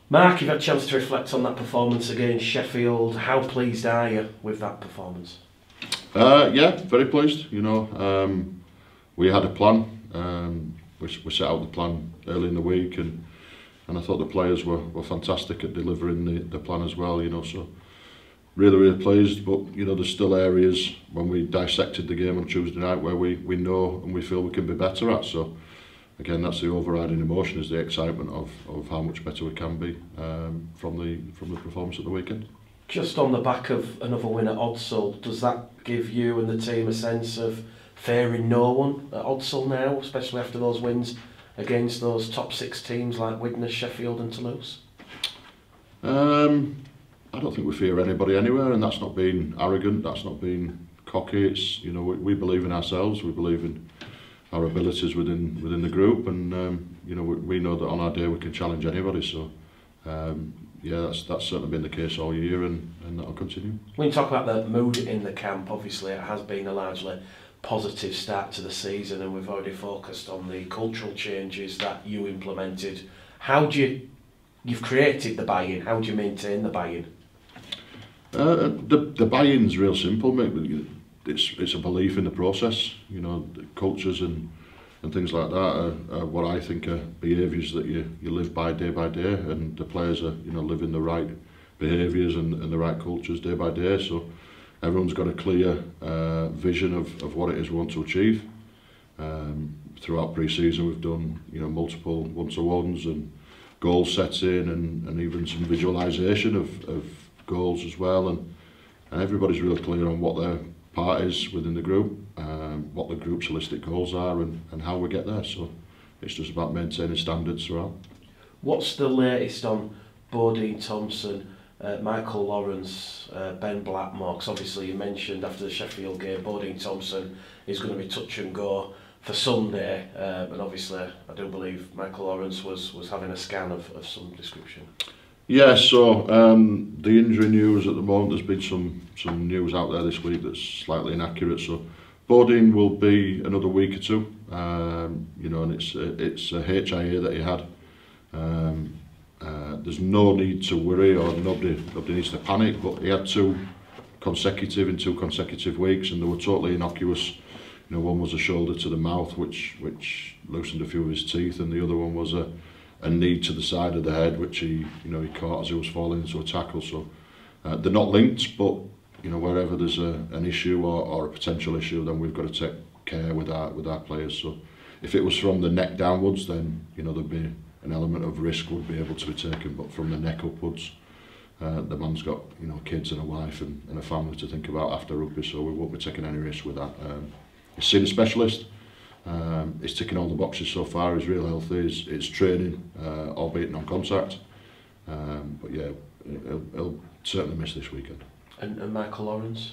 Mark, you've had a chance to reflect on that performance against Sheffield. How pleased are you with that performance? Yeah, very pleased. We had a plan. We set out the plan early in the week, and I thought the players were fantastic at delivering the plan as well. So really pleased. But there's still areas when we dissected the game on Tuesday night where we know and we feel we can be better at. So again, that's the overriding emotion, is the excitement of how much better we can be from the performance at the weekend. Just on the back of another win at Odsal, does that give you and the team a sense of fearing no one at Odsal now, especially after those wins against those top 6 teams like Widnes, Sheffield and Toulouse? I don't think we fear anybody anywhere, and that's not being arrogant, that's not being cocky. It's, we believe in ourselves, we believe in our abilities within the group, and we know that on our day we can challenge anybody. So yeah, that's certainly been the case all year, and that'll continue. When you talk about the mood in the camp, obviously it has been a largely positive start to the season, and we've already focused on the cultural changes that you implemented. You've created the buy-in, how do you maintain the buy-in? The buy-in's real simple, mate. It's a belief in the process. The cultures and things like that are what I think are behaviours that you live by day, and the players are living the right behaviours and the right cultures day by day. So everyone's got a clear vision of what it is we want to achieve. Throughout pre-season we've done multiple one-to-ones and goal setting and even some visualisation of goals as well, and everybody's real clear on what their part is within the group, what the group's holistic goals are, and how we get there. So it's just about maintaining standards throughout. What's the latest on Bodine Thompson, Michael Lawrence, Ben Blackmore? Because obviously you mentioned after the Sheffield game Bodine Thompson is going to be touch and go for Sunday, and obviously I do believe Michael Lawrence was having a scan of some description. Yeah, so the injury news at the moment, there's been some news out there this week that's slightly inaccurate. So Bodine will be another week or two, and it's a HIA that he had. There's no need to worry, or nobody needs to panic, but he had 2 consecutive weeks, and they were totally innocuous. One was a shoulder to the mouth, which loosened a few of his teeth, and the other one was a knee to the side of the head, which he caught as he was falling into a tackle. So they're not linked, but wherever there's an issue or a potential issue, then we've got to take care with our players. So if it was from the neck downwards, then there'd be an element of risk would be able to be taken, but from the neck upwards, the man's got kids and a wife and a family to think about after rugby, so we won't be taking any risk with that. He's seen a specialist. He's ticking all the boxes so far. He's real healthy. It's training, albeit non-contact. But yeah, he'll certainly miss this weekend. And Michael Lawrence?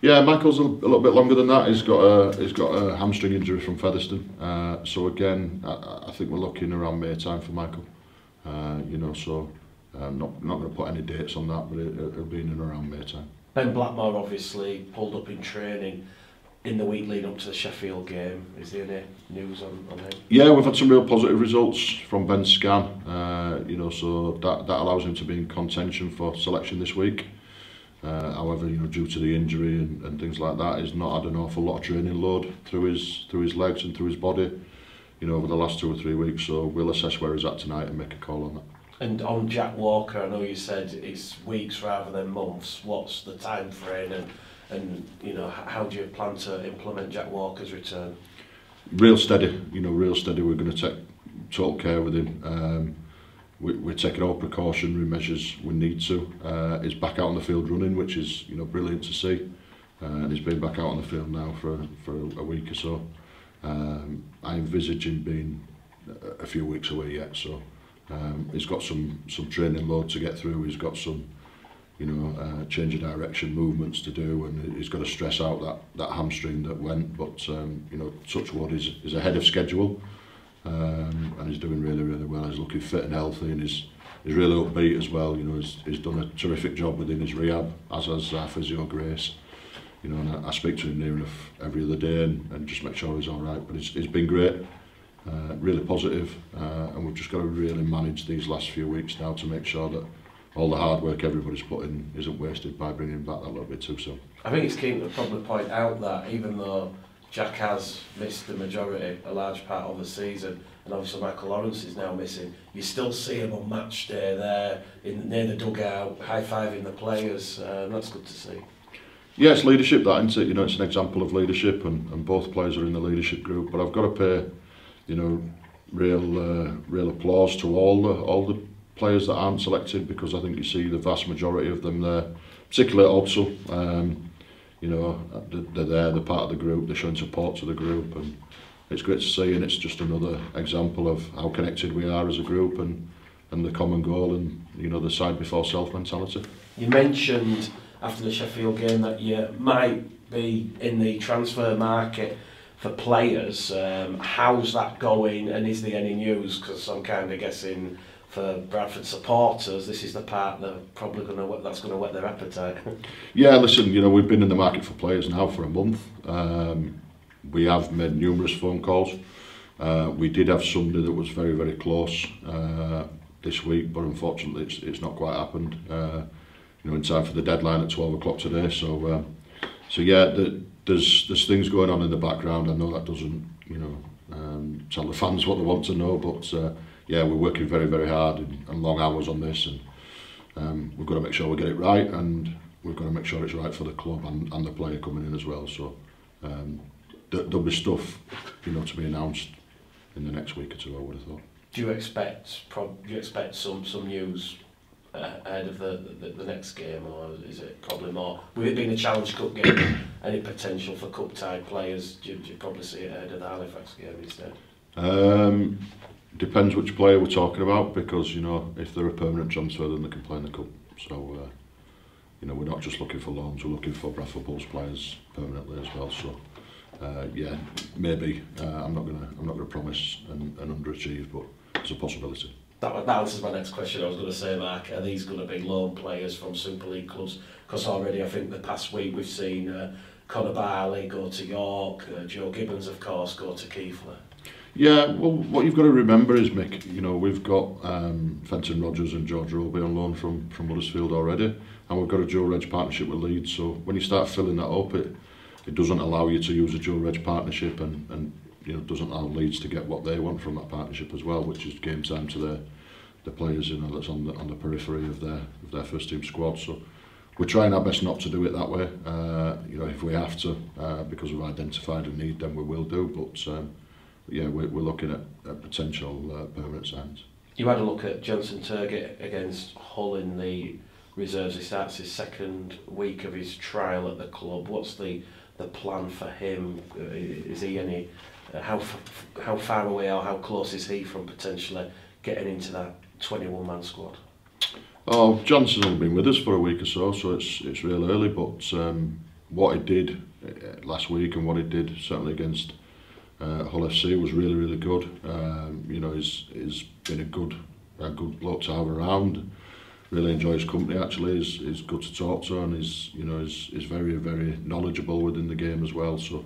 Yeah, Michael's a little bit longer than that. He's got a hamstring injury from Featherstone. So again, I think we're looking around May time for Michael. So not going to put any dates on that, but it'll be in and around May time. Ben Blackmore obviously pulled up in training in the week leading up to the Sheffield game. Is there any news on him? Yeah, we've had some real positive results from Ben's scan. So that allows him to be in contention for selection this week. However, due to the injury and things like that, he's not had an awful lot of training load through his legs and through his body, over the last 2 or 3 weeks. So we'll assess where he's at tonight and make a call on that. And on Jack Walker, I know you said it's weeks rather than months. What's the time frame, and how do you plan to implement Jack Walker's return? Real steady, real steady. We're going to take total care with him. We're taking all precautionary measures we need to. He's back out on the field running, which is brilliant to see, and he's been back out on the field now for a week or so. I envisage him being a few weeks away yet, so he's got some training load to get through. He's got some change of direction movements to do, and he's got to stress out that hamstring that went, but touch wood, is ahead of schedule, and he's doing really well. He's looking fit and healthy, and he's really upbeat as well. He's done a terrific job within his rehab, as has our physio Grace. And I speak to him near enough every other day and just make sure he's all right, but he's been great. really positive, and we've just got to really manage these last few weeks now to make sure that all the hard work everybody's put in isn't wasted by bringing him back that little bit too soon. I think it's key to probably point out that even though Jack has missed the majority, a large part of the season, and obviously Michael Lawrence is now missing, you still see him on match day there near the dugout, high-fiving the players. That's good to see. Yeah, it's leadership, that, isn't it? You know, it's an example of leadership, and both players are in the leadership group. But I've got to pay, you know, real applause to all the players that aren't selected, because I think you see the vast majority of them there, particularly at Odsal. You know, they're there, they're part of the group, they're showing support to the group, and it's great to see, and it's just another example of how connected we are as a group, and the common goal, and, you know, the side before self mentality. You mentioned after the Sheffield game that you might be in the transfer market for players. How's that going, and is there any news? Because I'm kind of guessing for Bradford supporters, this is the part that probably that's going to whet their appetite. Yeah, listen, you know, we've been in the market for players now for a month. We have made numerous phone calls. We did have somebody that was very, very close this week, but unfortunately it's not quite happened. You know, in time for the deadline at 12 o'clock today. So yeah, there's things going on in the background. I know that doesn't, you know, tell the fans what they want to know, but yeah, we're working very, very hard and long hours on this, and we've got to make sure we get it right, and we've got to make sure it's right for the club and the player coming in as well. So there'll be stuff, you know, to be announced in the next week or two, I would have thought. Do you expect some news ahead of the next game, or is it probably more, with it being a Challenge Cup game, any potential for cup tied players? Do you probably see it ahead of the Halifax game instead? Depends which player we're talking about, because, you know, if they're a permanent transfer, then they can play in the cup. So you know, we're not just looking for loans, we're looking for Bradford Bulls players permanently as well. So yeah, maybe. I'm not gonna promise and underachieve, but it's a possibility. That answers my next question. I was going to say, Mark, are these going to be loan players from Super League clubs? Because already I think the past week we've seen Conor Barley go to York, Joe Gibbons, of course, go to Keighley. Yeah, well, what you've got to remember is, Mick, you know, we've got Fenton Rogers and George Roby on loan from Huddersfield already, and we've got a dual reg partnership with Leeds. So when you start filling that up, it doesn't allow you to use a dual reg partnership, and you know, doesn't allow Leeds to get what they want from that partnership as well, which is game time to the players, you know, that's on the periphery of their first team squad. So we're trying our best not to do it that way. You know, if we have to, because we've identified a need, then we will do. But yeah, we're looking at potential permanent signs. You had a look at Johnson Turgett against Hull in the reserves. He starts his second week of his trial at the club. What's the plan for him? Is he any how far away or how close is he from potentially getting into that 21-man squad? Oh, Johnson's only been with us for a week or so, so it's real early. But what he did last week and what he did certainly against Hull FC was really, really good. You know, he's been a good bloke to have around. Really enjoy his company. Actually, he's good to talk to, and he's very, very knowledgeable within the game as well. So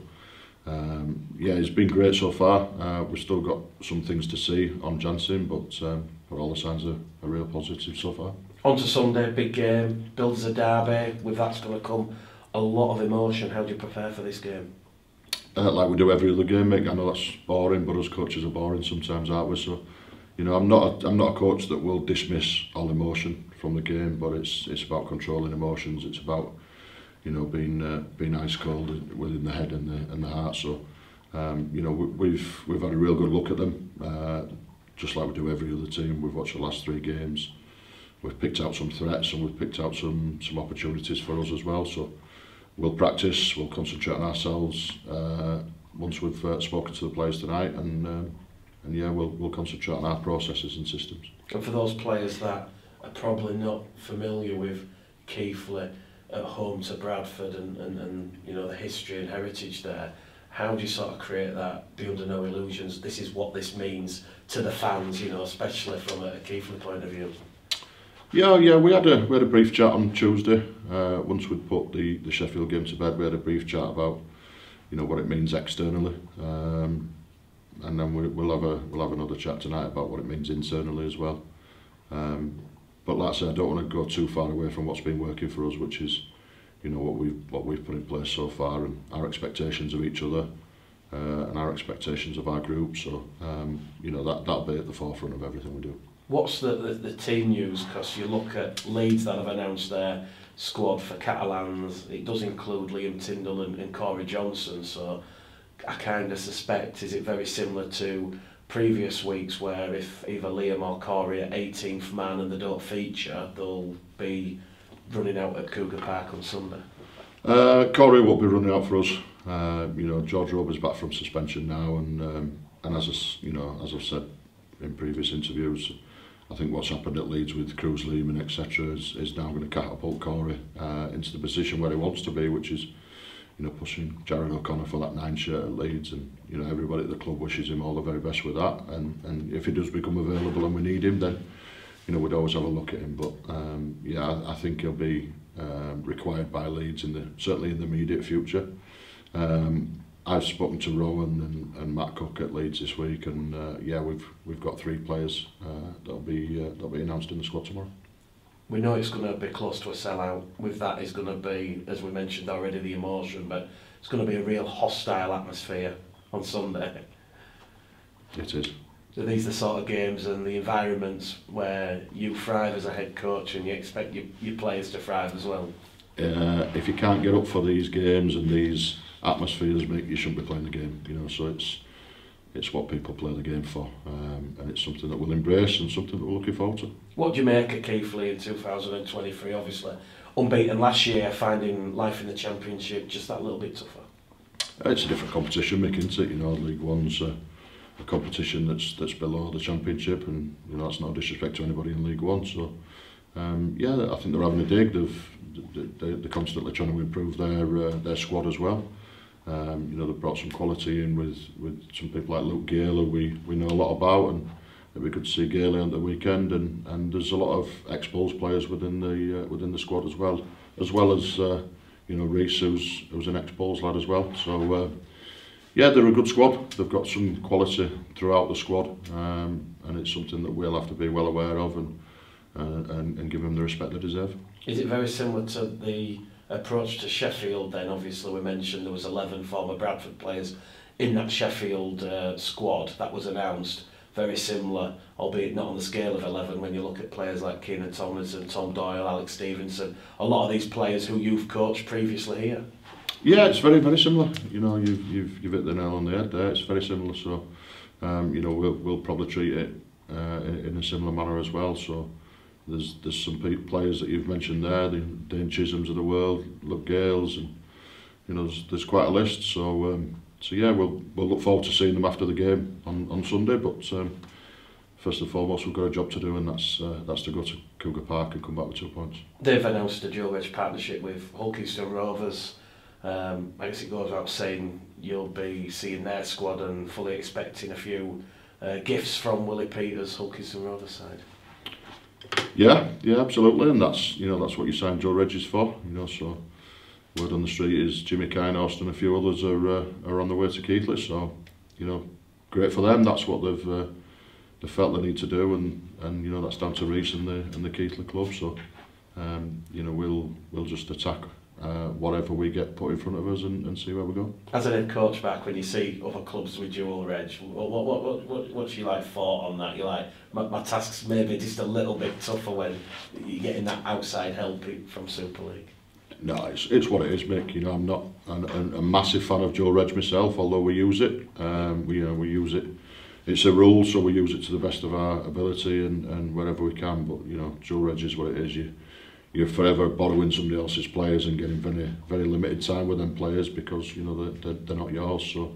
yeah, he's been great so far. We've still got some things to see on Jansen, but all the signs are real positive so far. On to Sunday, big game, billed as a derby. With that's going to come a lot of emotion. How do you prepare for this game? Like we do every other game, Mick. I know that's boring, but us coaches are boring sometimes, aren't we? So, you know, I'm not a coach that will dismiss all emotion from the game, but it's about controlling emotions. It's about, you know, being ice cold within the head and the heart. So, you know, we've had a real good look at them, just like we do every other team. We've watched the last 3 games. We've picked out some threats, and we've picked out some opportunities for us as well. So we'll practice, we'll concentrate on ourselves once we've spoken to the players tonight, and yeah, we'll concentrate on our processes and systems. And for those players that are probably not familiar with Keighley at home to Bradford and you know, the history and heritage there, how do you sort of create that, be under no illusions, this is what this means to the fans, you know, especially from a Keighley point of view? Yeah, we had a brief chat on Tuesday. Once we'd put the Sheffield game to bed, we had a brief chat about, you know, what it means externally. and then we'll have another chat tonight about what it means internally as well. But like I said, I don't want to go too far away from what's been working for us, which is, you know, what we've put in place so far, and our expectations of each other, and our expectations of our group. So you know, that'll be at the forefront of everything we do. What's the team news? Because you look at Leeds that have announced their squad for Catalans. It does include Liam Tyndall and Corey Johnson. So I kind of suspect, is it very similar to previous weeks where if either Liam or Corey are 18th man and they don't feature, they'll be running out at Cougar Park on Sunday? Corey won't be running out for us. You know, George Rober's back from suspension now, and as you know, as I've said in previous interviews, I think what's happened at Leeds with Cruz Lehman, etc., is now going to catapult Corey into the position where he wants to be, which is, you know, pushing Jared O'Connor for that 9 shirt at Leeds, and you know, everybody at the club wishes him all the very best with that. And if he does become available and we need him, then you know, we'd always have a look at him. But yeah, I think he'll be required by Leeds certainly in the immediate future. I've spoken to Rowan and Matt Cook at Leeds this week, and yeah, we've got 3 players that'll be announced in the squad tomorrow. We know it's going to be close to a sellout. With that is going to be, as we mentioned already, the emotion, but it's going to be a real hostile atmosphere on Sunday. It is. So these are the sort of games and the environments where you thrive as a head coach, and you expect your players to thrive as well. If you can't get up for these games and these atmospheres, you shouldn't be playing the game. You know, so it's what people play the game for, and it's something that we'll embrace and something that we're looking forward to. What do you make of Keighley in 2023? Obviously unbeaten last year, finding life in the Championship just that little bit tougher. It's a different competition, Mick, isn't it? You know, League One's a competition that's below the Championship, and you know, that's not a disrespect to anybody in League One. So yeah, I think they're having a dig. They're constantly trying to improve their squad as well. You know, they've brought some quality in with some people like Luke Gale, who we know a lot about, and it'd be good to see Gale on the weekend. And there's a lot of ex-Bulls players within the squad as well as you know, Reece, who's an ex-Bulls lad as well. So yeah, they're a good squad. They've got some quality throughout the squad, and it's something that we'll have to be well aware of and give them the respect they deserve. Is it very similar to the approach to Sheffield then? Obviously we mentioned there was 11 former Bradford players in that Sheffield squad that was announced. Very similar, albeit not on the scale of 11, when you look at players like Keenan Tomlinson, Tom Doyle, Alex Stevenson, a lot of these players who you've coached previously here. Yeah, it's very, very similar. You know, you've hit the nail on the head there. It's very similar. So you know, we'll probably treat it in a similar manner as well. So there's some players that you've mentioned there, the Dane Chisholms of the world, Luke Gales, and you know, there's quite a list. So yeah, we'll look forward to seeing them after the game on Sunday. But first and foremost, we've got a job to do, and that's to go to Cougar Park and come back with 2 points. They've announced a dual edge partnership with Hulkington Rovers. I guess it goes without saying you'll be seeing their squad and fully expecting a few gifts from Willie Peters' Hulkington Rovers side. Yeah, absolutely, and that's what you signed Joe Regis for. You know, so word on the street is Jimmy Kynehorst and a few others are on the way to Keighley. So you know, great for them. That's what they've felt they need to do, and you know, that's down to Reece and the Keighley club. So you know, we'll just attack whatever we get put in front of us and see where we go. As a head coach back, when you see other clubs with dual reg, what's your thought on that? You're like, my task's maybe just a little bit tougher when you're getting that outside help from Super League. No, it's what it is, Mick. You know, I'm not a massive fan of dual reg myself, although we use it. We use it. It's a rule, so we use it to the best of our ability and wherever we can. But you know, dual reg is what it is. You're forever borrowing somebody else's players and getting very, very limited time with them players because you know they're not yours. So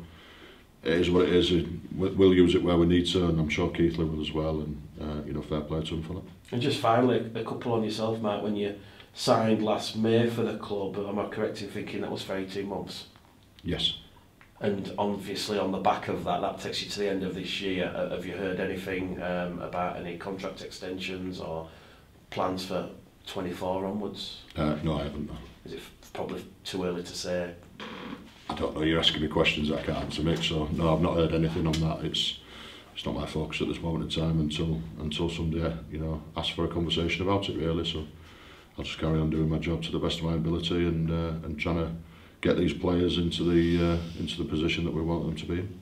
it is what it is. We'll use it where we need to, and I'm sure Keighley will as well. And you know, fair play to him for that. And just finally, a couple on yourself, Mark. When you signed last May for the club, am I correct in thinking that was for 18 months? Yes. And obviously on the back of that, that takes you to the end of this year. Have you heard anything about any contract extensions or plans for 24 onwards? No, I haven't. No. Is it probably too early to say? I don't know. You're asking me questions that I can't answer, Mick. So no, I've not heard anything on that. It's not my focus at this moment in time until somebody, you know, asks for a conversation about it, really. So I'll just carry on doing my job to the best of my ability and trying to get these players into the position that we want them to be in.